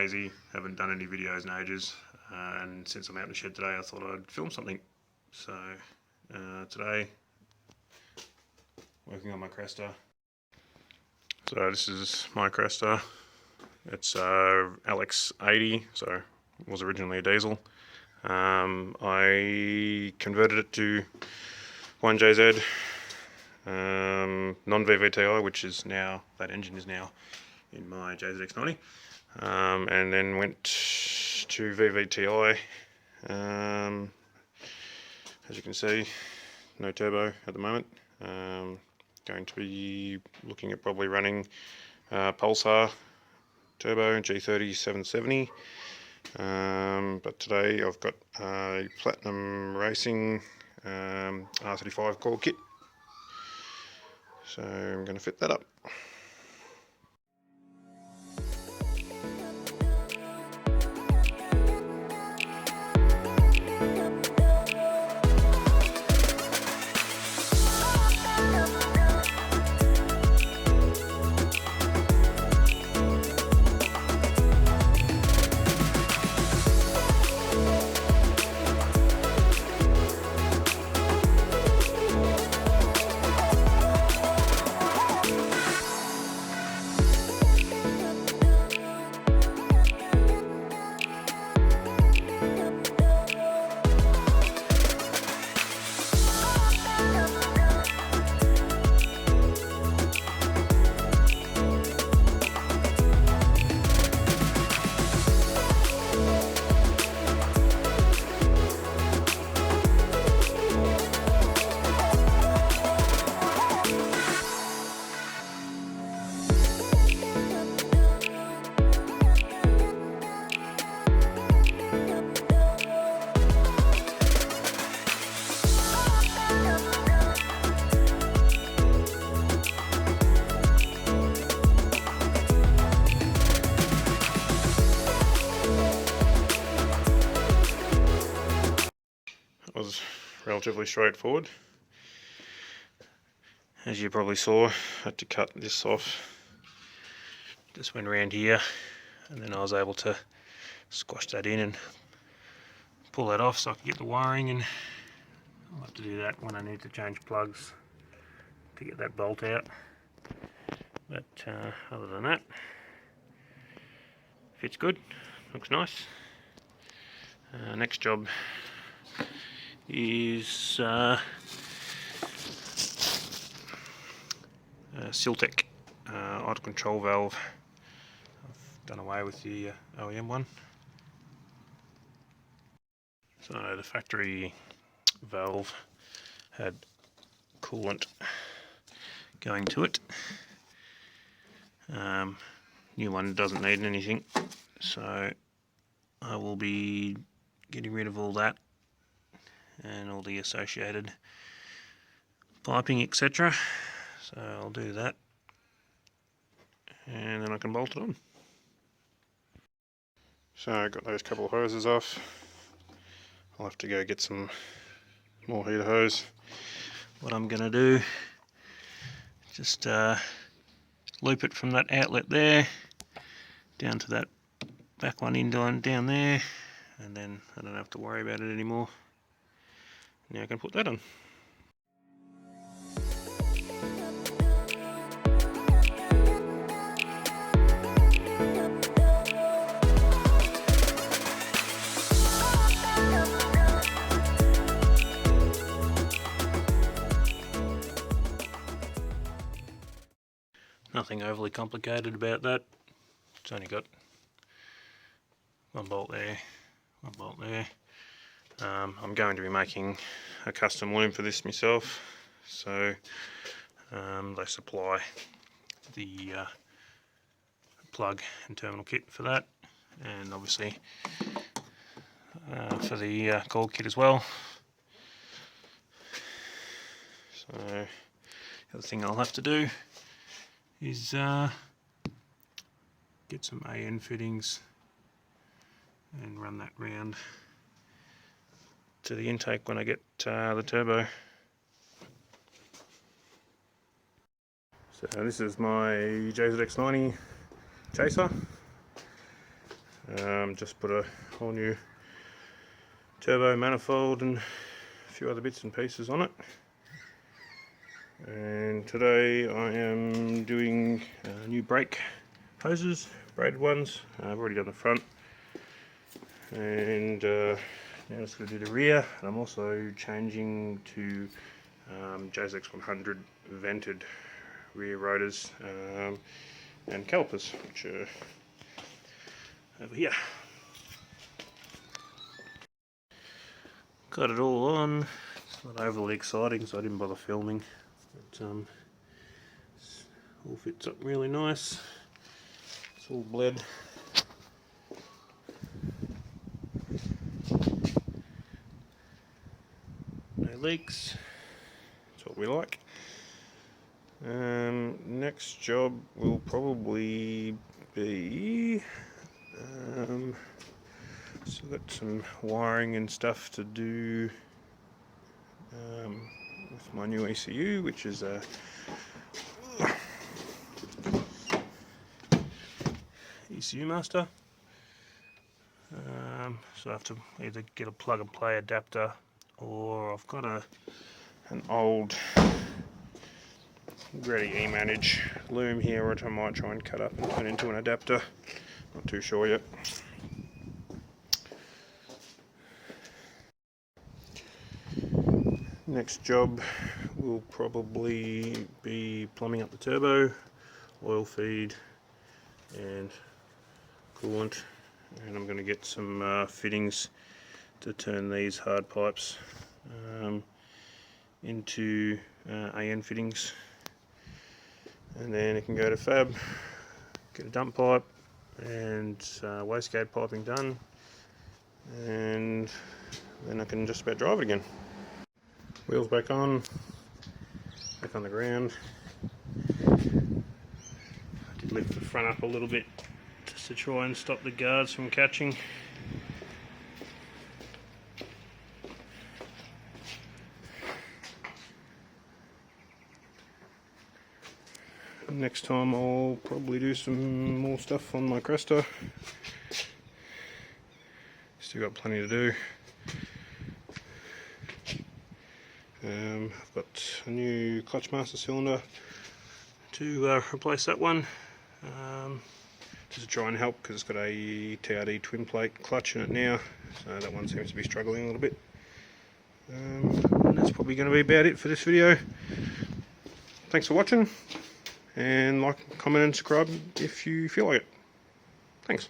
lazy, haven't done any videos in ages, and since I'm out in the shed today I thought I'd film something. So today, working on my Cresta. So this is my Cresta. It's LX80, so it was originally a diesel. I converted it to 1JZ non-VVTi, which is now, that engine is now in my JZX90, and then went to VVTi. As you can see, no turbo at the moment. Going to be looking at probably running Pulsar turbo G30 770, but today I've got a Platinum Racing R35 Coil kit, so I'm going to fit that up. Was relatively straightforward. As you probably saw, I had to cut this off. Just went around here and then I was able to squash that in and pull that off so I could get the wiring, and I'll have to do that when I need to change plugs to get that bolt out. But other than that, fits good, looks nice. Next job is Syltech idle control valve. I've done away with the OEM one. So the factory valve had coolant going to it. New one doesn't need anything, so I will be getting rid of all that and all the associated piping, etc. So I'll do that and then I can bolt it on. So I got those couple of hoses off. I'll have to go get some more heater hose. What I'm going to do, just loop it from that outlet there down to that back one in down there, and then I don't have to worry about it anymore. Now I can put that on. Nothing overly complicated about that. It's only got one bolt there, one bolt there. I'm going to be making a custom loom for this myself, so they supply the plug and terminal kit for that, and obviously for the coil kit as well. So the other thing I'll have to do is get some AN fittings and run that round to the intake when I get the turbo. So this is my JZX90 Chaser. Just put a whole new turbo manifold and a few other bits and pieces on it. And today I am doing new brake hoses, braided ones. I've already done the front, and now I'm just going to do the rear. And I'm also changing to JZX100 vented rear rotors and calipers, which are over here. Got it all on. It's not overly exciting, so I didn't bother filming. But all fits up really nice. It's all bled. No leaks. That's what we like. Next job will probably be still got some wiring and stuff to do with my new ECU, which is a ECU master. So I have to either get a plug and play adapter, or I've got an old Grady E-Manage loom here, which I might try and cut up and turn into an adapter. Not too sure yet. Next job will probably be plumbing up the turbo, oil feed and coolant, and I'm going to get some fittings to turn these hard pipes into AN fittings, and then it can go to fab, get a dump pipe and wastegate piping done, and then I can just about drive it again. Wheels back on the ground. I did lift the front up a little bit just to try and stop the guards from catching. Next time I'll probably do some more stuff on my Cresta. Still got plenty to do. I've got a new clutch master cylinder to replace that one, just to try and help, because it's got a TRD twin plate clutch in it now, so that one seems to be struggling a little bit. And that's probably going to be about it for this video. Thanks for watching, and like, comment and subscribe if you feel like it. Thanks.